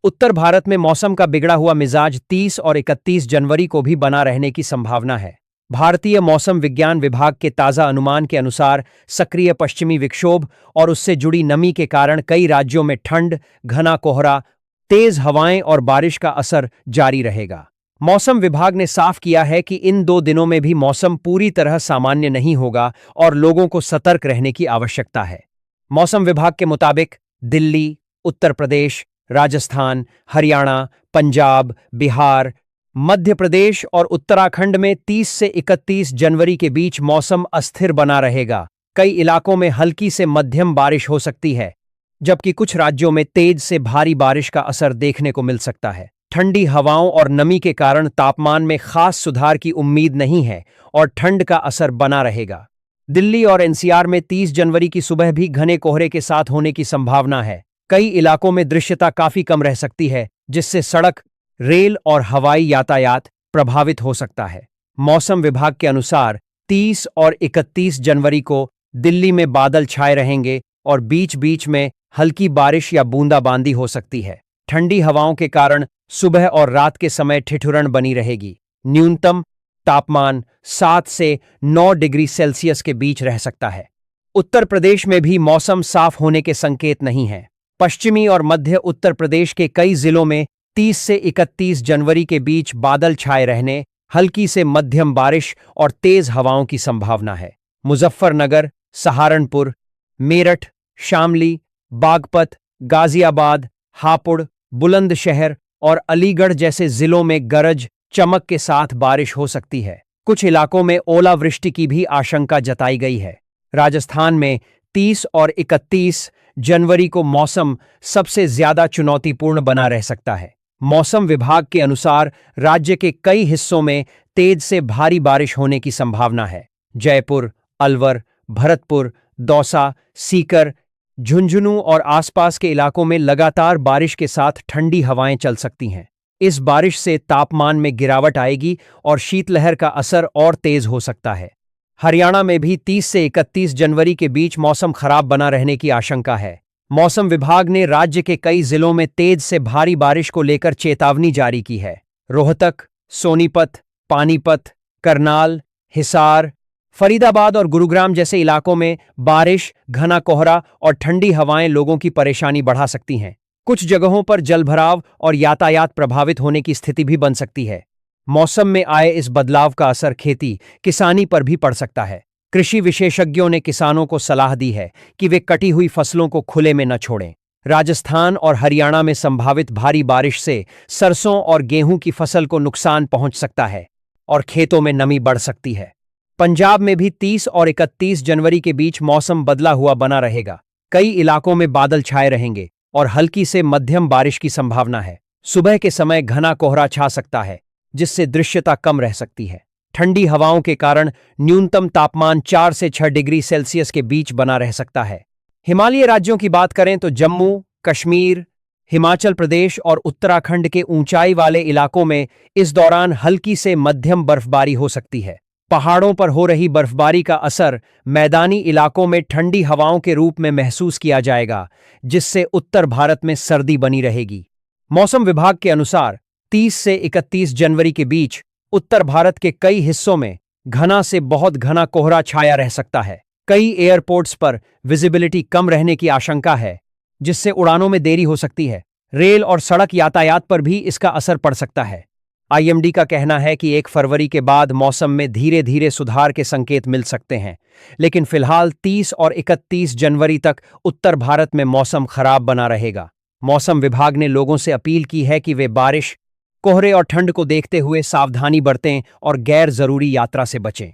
उत्तर भारत में मौसम का बिगड़ा हुआ मिजाज 30 और 31 जनवरी को भी बना रहने की संभावना है। भारतीय मौसम विज्ञान विभाग के ताज़ा अनुमान के अनुसार सक्रिय पश्चिमी विक्षोभ और उससे जुड़ी नमी के कारण कई राज्यों में ठंड, घना कोहरा, तेज हवाएं और बारिश का असर जारी रहेगा। मौसम विभाग ने साफ किया है कि इन 2 दिनों में भी मौसम पूरी तरह सामान्य नहीं होगा और लोगों को सतर्क रहने की आवश्यकता है। मौसम विभाग के मुताबिक दिल्ली, उत्तर प्रदेश, राजस्थान, हरियाणा, पंजाब, बिहार, मध्य प्रदेश और उत्तराखंड में 30 से 31 जनवरी के बीच मौसम अस्थिर बना रहेगा। कई इलाकों में हल्की से मध्यम बारिश हो सकती है, जबकि कुछ राज्यों में तेज से भारी बारिश का असर देखने को मिल सकता है। ठंडी हवाओं और नमी के कारण तापमान में खास सुधार की उम्मीद नहीं है और ठंड का असर बना रहेगा। दिल्ली और एनसीआर में 30 जनवरी की सुबह भी घने कोहरे के साथ होने की संभावना है। कई इलाकों में दृश्यता काफी कम रह सकती है, जिससे सड़क, रेल और हवाई यातायात प्रभावित हो सकता है। मौसम विभाग के अनुसार 30 और 31 जनवरी को दिल्ली में बादल छाए रहेंगे और बीच बीच में हल्की बारिश या बूंदाबांदी हो सकती है। ठंडी हवाओं के कारण सुबह और रात के समय ठिठुरन बनी रहेगी। न्यूनतम तापमान 7 से 9 डिग्री सेल्सियस के बीच रह सकता है। उत्तर प्रदेश में भी मौसम साफ होने के संकेत नहीं हैं। पश्चिमी और मध्य उत्तर प्रदेश के कई जिलों में 30 से 31 जनवरी के बीच बादल छाए रहने, हल्की से मध्यम बारिश और तेज हवाओं की संभावना है। मुजफ्फरनगर, सहारनपुर, मेरठ, शामली, बागपत, गाजियाबाद, हापुड़, बुलंदशहर और अलीगढ़ जैसे जिलों में गरज चमक के साथ बारिश हो सकती है। कुछ इलाकों में ओलावृष्टि की भी आशंका जताई गई है। राजस्थान में 30 और 31 जनवरी को मौसम सबसे ज्यादा चुनौतीपूर्ण बना रह सकता है। मौसम विभाग के अनुसार राज्य के कई हिस्सों में तेज से भारी बारिश होने की संभावना है। जयपुर, अलवर, भरतपुर, दौसा, सीकर, झुंझुनू और आसपास के इलाकों में लगातार बारिश के साथ ठंडी हवाएं चल सकती हैं। इस बारिश से तापमान में गिरावट आएगी और शीतलहर का असर और तेज हो सकता है। हरियाणा में भी 30 से 31 जनवरी के बीच मौसम खराब बना रहने की आशंका है। मौसम विभाग ने राज्य के कई जिलों में तेज से भारी बारिश को लेकर चेतावनी जारी की है। रोहतक, सोनीपत, पानीपत, करनाल, हिसार, फरीदाबाद और गुरुग्राम जैसे इलाकों में बारिश, घना कोहरा और ठंडी हवाएं लोगों की परेशानी बढ़ा सकती हैं। कुछ जगहों पर जलभराव और यातायात प्रभावित होने की स्थिति भी बन सकती है। मौसम में आए इस बदलाव का असर खेती, किसानी पर भी पड़ सकता है। कृषि विशेषज्ञों ने किसानों को सलाह दी है कि वे कटी हुई फसलों को खुले में न छोड़ें। राजस्थान और हरियाणा में संभावित भारी बारिश से सरसों और गेहूं की फसल को नुकसान पहुंच सकता है और खेतों में नमी बढ़ सकती है। पंजाब में भी 30 और 31 जनवरी के बीच मौसम बदला हुआ बना रहेगा। कई इलाकों में बादल छाए रहेंगे और हल्की से मध्यम बारिश की संभावना है। सुबह के समय घना कोहरा छा सकता है, जिससे दृश्यता कम रह सकती है। ठंडी हवाओं के कारण न्यूनतम तापमान 4 से 6 डिग्री सेल्सियस के बीच बना रह सकता है। हिमालयी राज्यों की बात करें तो जम्मू, कश्मीर, हिमाचल प्रदेश और उत्तराखंड के ऊंचाई वाले इलाकों में इस दौरान हल्की से मध्यम बर्फबारी हो सकती है। पहाड़ों पर हो रही बर्फबारी का असर मैदानी इलाकों में ठंडी हवाओं के रूप में महसूस किया जाएगा, जिससे उत्तर भारत में सर्दी बनी रहेगी। मौसम विभाग के अनुसार 30 से 31 जनवरी के बीच उत्तर भारत के कई हिस्सों में घना से बहुत घना कोहरा छाया रह सकता है। कई एयरपोर्ट्स पर विजिबिलिटी कम रहने की आशंका है, जिससे उड़ानों में देरी हो सकती है। रेल और सड़क यातायात पर भी इसका असर पड़ सकता है। आईएमडी का कहना है कि 1 फरवरी के बाद मौसम में धीरे धीरे सुधार के संकेत मिल सकते हैं, लेकिन फिलहाल 30 और 31 जनवरी तक उत्तर भारत में मौसम खराब बना रहेगा। मौसम विभाग ने लोगों से अपील की है कि वे बारिश, कोहरे और ठंड को देखते हुए सावधानी बरतें और गैर जरूरी यात्रा से बचें।